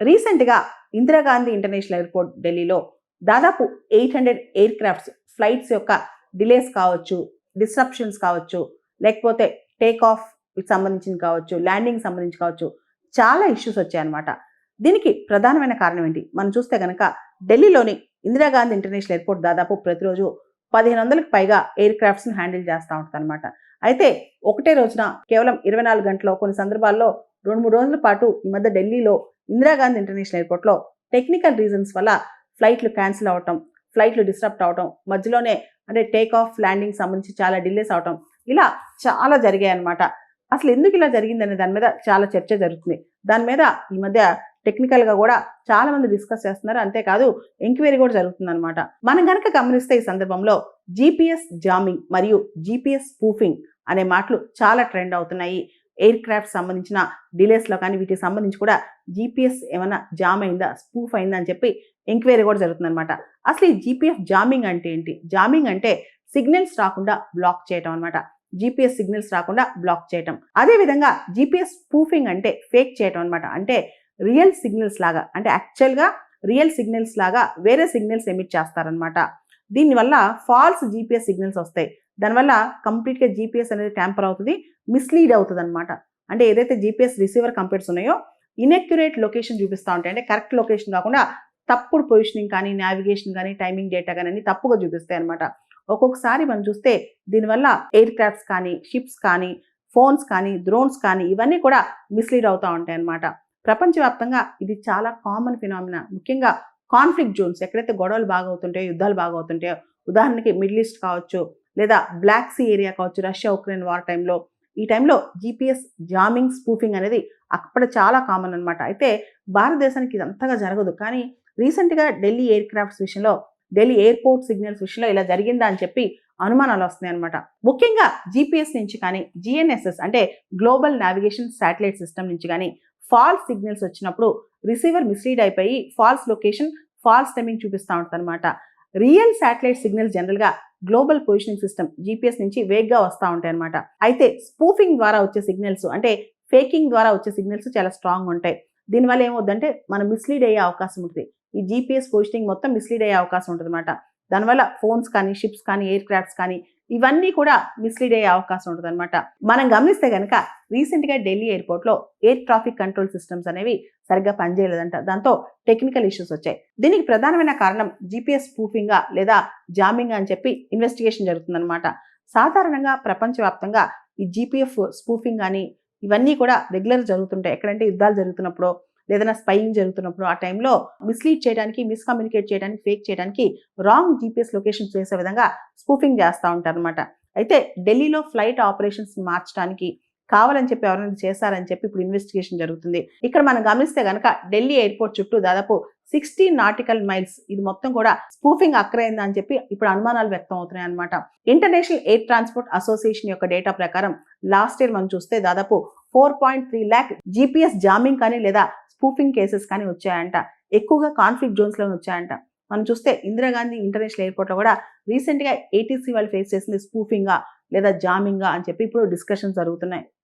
రీసెంట్‌గా Indira Gandhi international airport ఢిల్లీలో దాదాపు 800 ఎయిర్ క్రాఫ్ట్స్ ఫ్లైట్స్ యొక్క డిలేస్ కావచ్చు, డిస్రప్షన్స్ కావచ్చు, లేకపోతే టేక్ ఆఫ్‌కి సంబంధించింది కావచ్చు, ల్యాండింగ్‌కి సంబంధించి కావచ్చు, చాలా ఇష్యూస్ వచ్చాయన్నమాట. దీనికి ప్రధానమైన కారణం ఏంటి? మనం చూస్తే గనక ఢిల్లీలోని ఇందిరాగాంధీ ఇంటర్నేషనల్ ఎయిర్‌పోర్ట్ దాదాపు ప్రతిరోజు 1500కి పైగా ఎయిర్ క్రాఫ్ట్స్‌ని హ్యాండిల్ చేస్తా ఉంటదన్నమాట. అయితే ఒకటే రోజున కేవలం 24 గంటల్లో కొన్ని సందర్భాల్లో 2, 3 రోజుల పాటు ఈ మధ్య ఢిల్లీలో ఇందిరాగాంధీ ఇంటర్నేషనల్ ఎయిర్‌పోర్ట్‌లో టెక్నికల్ రీజన్స్ వల్ల ఫ్లైట్లు క్యాన్సిల్ అవ్వటం, ఫ్లైట్లు డిస్రప్ట్ అవ్వటం, మధ్యలోనే అంటే టేక్ ఆఫ్, ల్యాండింగ్ సంబంధించి చాలా డిలేస్ అవ్వటం, ఇలా చాలా జరిగాయన్నమాట. అసలు ఎందుకు ఇలా జరిగిందనే దాని మీద చాలా చర్చ జరుగుతుంది. దాని మీద ఈ మధ్య టెక్నికల్‌గా కూడా చాలా మంది డిస్కస్ చేస్తున్నారు. అంతేకాదు ఎంక్వైరీ కూడా జరుగుతుందన్నమాట. మనం గనక గమనిస్తే ఈ సందర్భంలో జీపీఎస్ జామింగ్ మరియు జీపీఎస్ స్పూఫింగ్ అనే మాటలు చాలా ట్రెండ్ అవుతున్నాయి. ఎయిర్ క్రాఫ్ట్ సంబంధించిన డిలేస్‌లో కానీ వీటికి సంబంధించి కూడా జీపీఎస్ ఏమైనా జామ్ అయిందా, స్పూఫ్ అయిందా అని చెప్పి ఎంక్వైరీ కూడా జరుగుతుందన్నమాట. అసలు ఈ జీపీఎస్ జామింగ్ అంటే ఏంటి? జామింగ్ అంటే సిగ్నల్స్ రాకుండా బ్లాక్ చేయటం అన్నమాట. జీపీఎస్ సిగ్నల్స్ రాకుండా బ్లాక్ చేయటం. అదేవిధంగా జీపీఎస్ స్పూఫింగ్ అంటే ఫేక్ చేయటం అన్నమాట. అంటే రియల్ సిగ్నల్స్ లాగా, అంటే యాక్చువల్‌గా రియల్ సిగ్నల్స్ లాగా వేరే సిగ్నల్స్ ఎమిట్ చేస్తారనమాట. దీనివల్ల ఫాల్స్ జీపీఎస్ సిగ్నల్స్ వస్తాయి. దానివల్ల కంప్లీట్‌గా జీపీఎస్ అనేది ట్యాంపర్ అవుతుంది, మిస్‌లీడ్ అవుతుందన్నమాట. అంటే ఏదైతే జీపీఎస్ రిసీవర్ కంప్యూటర్స్ ఉన్నాయో ఇన్‌అక్యురేట్ లొకేషన్ చూపిస్తా ఉంటాయి. అంటే కరెక్ట్ లొకేషన్ కాకుండా తప్పుడు పొజిషనింగ్ కానీ, నావిగేషన్ కానీ, టైమింగ్ డేటా కానీ అన్ని తప్పుగా చూపిస్తాయి అన్నమాట. ఒక్కొక్కసారి మనం చూస్తే దీనివల్ల ఎయిర్ క్రాఫ్ట్స్ కానీ, షిప్స్ కానీ, ఫోన్స్ కానీ, డ్రోన్స్ కానీ ఇవన్నీ కూడా మిస్‌లీడ్ అవుతా ఉంటాయన్నమాట. ప్రపంచవ్యాప్తంగా ఇది చాలా కామన్ ఫినామినా. ముఖ్యంగా కాన్ఫ్లిక్ట్ జోన్స్ ఎక్కడైతే గొడవలు బాగా అవుతుంటాయో, యుద్ధాలు బాగా అవుతుంటాయో, ఉదాహరణకి మిడిల్ ఈస్ట్ కావచ్చు, లేదా బ్లాక్ సీ ఏరియా కావచ్చు, రష్యా ఉక్రెయిన్ వార్ టైంలో, ఈ టైంలో జీపీఎస్ జామింగ్, స్పూఫింగ్ అనేది అక్కడ చాలా కామన్ అనమాట. అయితే భారతదేశానికి ఇది అంతగా జరగదు. కానీ రీసెంట్‌గా ఢిల్లీ ఎయిర్ క్రాఫ్ట్స్ విషయంలో, ఢిల్లీ ఎయిర్‌పోర్ట్ సిగ్నల్స్ విషయంలో ఇలా జరిగిందా అని చెప్పి అనుమానాలు వస్తున్నాయి అనమాట. ముఖ్యంగా జీపీఎస్ నుంచి కానీ, జీఎన్ఎస్ఎస్ అంటే గ్లోబల్ నావిగేషన్ శాటిలైట్ సిస్టమ్ నుంచి కానీ ఫాల్స్ సిగ్నల్స్ వచ్చినప్పుడు రిసీవర్ మిస్‌లీడ్ అయిపోయి ఫాల్స్ లొకేషన్, ఫాల్స్ టైమింగ్ చూపిస్తా ఉంటదన్నమాట. రియల్ శాటిలైట్ సిగ్నల్స్ జనరల్‌గా గ్లోబల్ పొజిషనింగ్ సిస్టమ్ జీపీఎస్ నుంచి వేగ్‌గా వస్తా ఉంటాయన్నమాట. అయితే స్పూఫింగ్ ద్వారా వచ్చే సిగ్నల్స్ అంటే ఫేకింగ్ ద్వారా వచ్చే సిగ్నల్స్ చాలా స్ట్రాంగ్ ఉంటాయి. దీనివల్ల ఏమవుద్దంటే మనం మిస్‌లీడ్ అయ్యే అవకాశం ఉంటుంది. ఈ జీపీఎస్ పొజిషనింగ్ మొత్తం మిస్‌లీడ్ అయ్యే అవకాశం ఉంటదన్నమాట. దానివల్ల ఫోన్స్ కానీ, షిప్స్ కానీ, ఎయిర్ క్రాఫ్ట్స్ కానీ ఇవన్నీ కూడా మిస్‌లీడ్ అయ్యే అవకాశం ఉంటదన్నమాట. మనం గమనిస్తే గనక రీసెంట్‌గా ఢిల్లీ ఎయిర్‌పోర్ట్‌లో ఎయిర్ ట్రాఫిక్ కంట్రోల్ సిస్టమ్స్ అనేవి సరిగ్గా పనిచేయలేదంట. దాంతో టెక్నికల్ ఇష్యూస్ వచ్చాయి. దీనికి ప్రధానమైన కారణం జీపీఎస్ స్పూఫింగా లేదా జామింగా అని చెప్పి ఇన్వెస్టిగేషన్ జరుగుతుందన్నమాట. సాధారణంగా ప్రపంచవ్యాప్తంగా ఈ జీపీఎఫ్ స్పూఫింగ్ గాని ఇవన్నీ కూడా రెగ్యులర్ జరుగుతుంటాయి. ఎక్కడంటే యుద్ధాలు జరుగుతున్నప్పుడో, లేదన్నా స్పైయింగ్ జరుగుతున్నప్పుడు ఆ టైంలో మిస్‌లీడ్ చేయడానికి, మిస్‌కమ్యూనికేట్ చేయడానికి, ఫేక్ చేయడానికి రాంగ్ జీపీఎస్ లొకేషన్స్ చేసే విధంగా స్పూఫింగ్ చేస్తా ఉంటారనమాట. అయితే ఢిల్లీలో ఫ్లైట్ ఆపరేషన్స్ మార్చడానికి కావాలని చెప్పి ఎవరైనా చేశారని చెప్పి ఇప్పుడు ఇన్వెస్టిగేషన్ జరుగుతుంది. ఇక్కడ మనం గమనిస్తే గనక ఢిల్లీ ఎయిర్‌పోర్ట్ చుట్టూ దాదాపు 16 నాటికల్ మైల్స్ ఇది మొత్తం కూడా స్పూఫింగ్ అక్కరైందా అని చెప్పి ఇప్పుడు అనుమానాలు వ్యక్తం అవుతున్నాయి అన్నమాట. ఇంటర్నేషనల్ ఎయిర్ ట్రాన్స్‌పోర్ట్ అసోసియేషన్ యొక్క డేటా ప్రకారం లాస్ట్ ఇయర్ మనం చూస్తే దాదాపు 4.3 లాక్ జీపీఎస్ జామింగ్ కానీ లేదా స్పూఫింగ్ కేసెస్ కానీ వచ్చాయంట. ఎక్కువగా కాన్ఫ్లిక్ట్ జోన్స్‌లోనే వచ్చాయంట. మనం చూస్తే ఇందిరాగాంధీ ఇంటర్నేషనల్ ఎయిర్‌పోర్ట్‌లో కూడా రీసెంట్‌గా ఏటీసీ వాళ్ళు ఫేస్ చేసింది స్పూఫింగా లేదా జామింగా అని చెప్పి ఇప్పుడు డిస్కషన్స్ జరుగుతున్నాయి.